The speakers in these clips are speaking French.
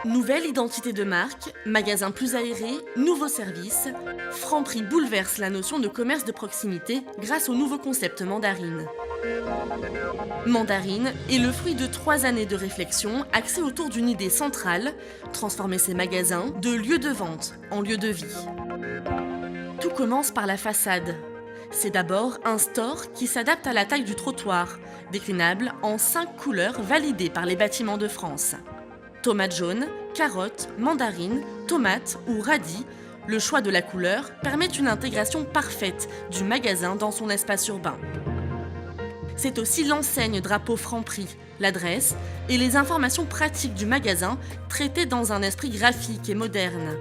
Nouvelle identité de marque, magasin plus aéré, nouveaux services, Franprix bouleverse la notion de commerce de proximité grâce au nouveau concept Mandarine. Mandarine est le fruit de 3 années de réflexion axée autour d'une idée centrale, transformer ces magasins de lieux de vente en lieux de vie. Tout commence par la façade. C'est d'abord un store qui s'adapte à la taille du trottoir, déclinable en 5 couleurs validées par les Bâtiments de France. Tomate jaune, carotte, mandarine, tomate ou radis, le choix de la couleur permet une intégration parfaite du magasin dans son espace urbain. C'est aussi l'enseigne drapeau Franprix, l'adresse et les informations pratiques du magasin traitées dans un esprit graphique et moderne.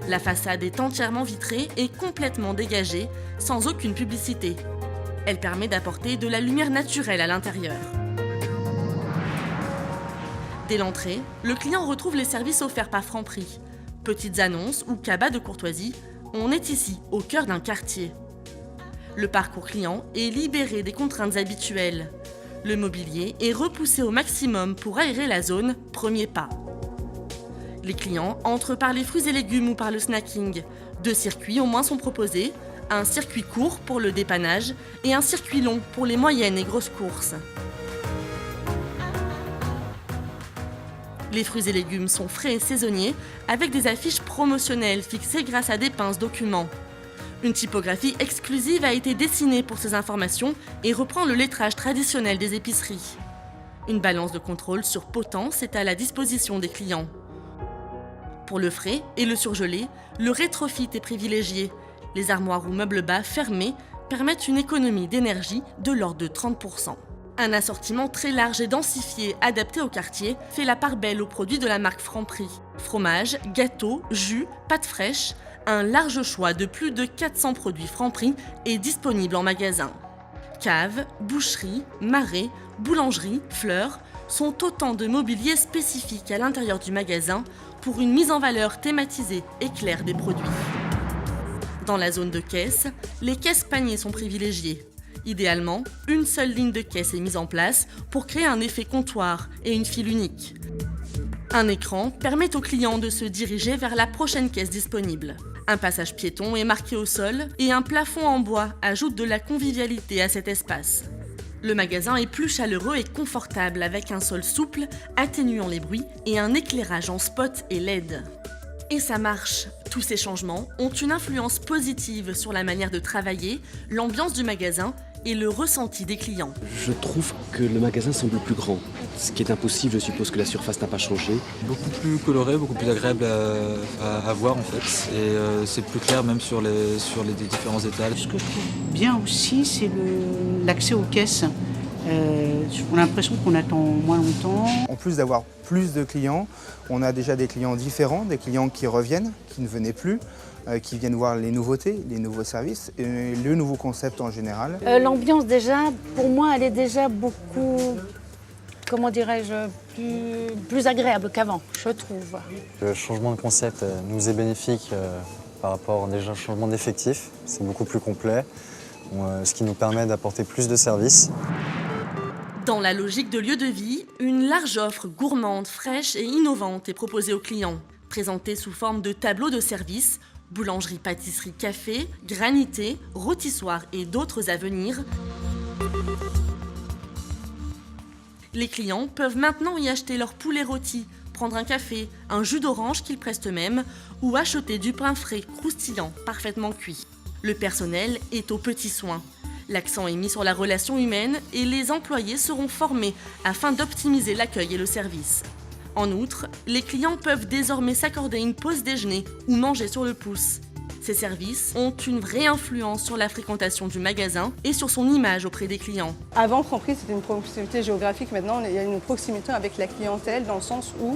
La façade est entièrement vitrée et complètement dégagée, sans aucune publicité. Elle permet d'apporter de la lumière naturelle à l'intérieur. Dès l'entrée, le client retrouve les services offerts par Franprix. Petites annonces ou cabas de courtoisie, on est ici, au cœur d'un quartier. Le parcours client est libéré des contraintes habituelles. Le mobilier est repoussé au maximum pour aérer la zone, premier pas. Les clients entrent par les fruits et légumes ou par le snacking. 2 circuits au moins sont proposés, un circuit court pour le dépannage et un circuit long pour les moyennes et grosses courses. Les fruits et légumes sont frais et saisonniers avec des affiches promotionnelles fixées grâce à des pinces documents. Une typographie exclusive a été dessinée pour ces informations et reprend le lettrage traditionnel des épiceries. Une balance de contrôle sur potence est à la disposition des clients. Pour le frais et le surgelé, le rétrofit est privilégié. Les armoires ou meubles bas fermés permettent une économie d'énergie de l'ordre de 30%. Un assortiment très large et densifié adapté au quartier fait la part belle aux produits de la marque Franprix. Fromage, gâteaux, jus, pâtes fraîches, un large choix de plus de 400 produits Franprix est disponible en magasin. Caves, boucheries, marais, boulangeries, fleurs sont autant de mobilier spécifiques à l'intérieur du magasin pour une mise en valeur thématisée et claire des produits. Dans la zone de caisse, les caisses paniers sont privilégiées. Idéalement, une seule ligne de caisse est mise en place pour créer un effet comptoir et une file unique. Un écran permet aux clients de se diriger vers la prochaine caisse disponible. Un passage piéton est marqué au sol et un plafond en bois ajoute de la convivialité à cet espace. Le magasin est plus chaleureux et confortable avec un sol souple, atténuant les bruits et un éclairage en spot et LED. Et ça marche. Tous ces changements ont une influence positive sur la manière de travailler, l'ambiance du magasin et le ressenti des clients. Je trouve que le magasin semble plus grand. Ce qui est impossible, je suppose que la surface n'a pas changé. Beaucoup plus coloré, beaucoup plus agréable à voir en fait. Et c'est plus clair même sur les différents étages. Ce que je trouve bien aussi, c'est l'accès aux caisses. On a l'impression qu'on attend moins longtemps. En plus d'avoir plus de clients, on a déjà des clients différents, des clients qui reviennent, qui ne venaient plus, qui viennent voir les nouveautés, les nouveaux services et le nouveau concept en général. L'ambiance déjà, pour moi, elle est déjà beaucoup, comment dirais-je, plus agréable qu'avant, je trouve. Le changement de concept nous est bénéfique par rapport déjà au changement d'effectifs. C'est beaucoup plus complet, ce qui nous permet d'apporter plus de services. Dans la logique de lieu de vie, une large offre gourmande, fraîche et innovante est proposée aux clients. Présentée sous forme de tableaux de services, boulangerie, pâtisserie, café, granité, rôtissoir et d'autres à venir, les clients peuvent maintenant y acheter leur poulet rôti, prendre un café, un jus d'orange qu'ils pressent eux-mêmes ou acheter du pain frais, croustillant, parfaitement cuit. Le personnel est aux petits soins. L'accent est mis sur la relation humaine et les employés seront formés afin d'optimiser l'accueil et le service. En outre, les clients peuvent désormais s'accorder une pause déjeuner ou manger sur le pouce. Ces services ont une vraie influence sur la fréquentation du magasin et sur son image auprès des clients. Avant, Franprix, c'était une proximité géographique. Maintenant, il y a une proximité avec la clientèle dans le sens où,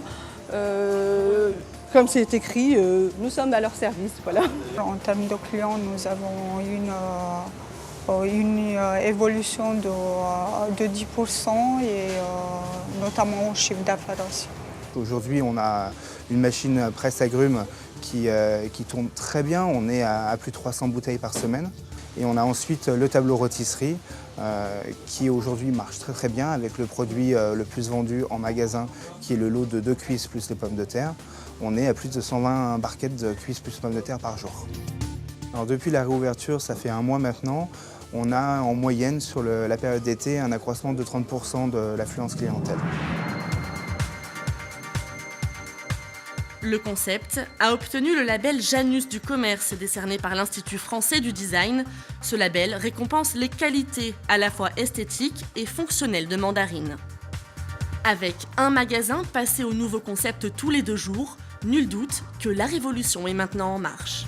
comme c'est écrit, nous sommes à leur service. Voilà. En termes de clients, nous avons une évolution de 10% et notamment au chiffre d'affaires aussi. Aujourd'hui, on a une machine presse-agrumes qui tourne très bien. On est à plus de 300 bouteilles par semaine. Et on a ensuite le tableau rôtisserie qui aujourd'hui marche très très bien avec le produit le plus vendu en magasin qui est le lot de 2 cuisses plus les pommes de terre. On est à plus de 120 barquettes de cuisses plus pommes de terre par jour. Alors depuis la réouverture, ça fait 1 mois maintenant, on a en moyenne sur la période d'été un accroissement de 30% de l'affluence clientèle. Le concept a obtenu le label Janus du commerce décerné par l'Institut français du design. Ce label récompense les qualités à la fois esthétiques et fonctionnelles de Mandarine. Avec un magasin passé au nouveau concept tous les 2 jours, nul doute que la révolution est maintenant en marche.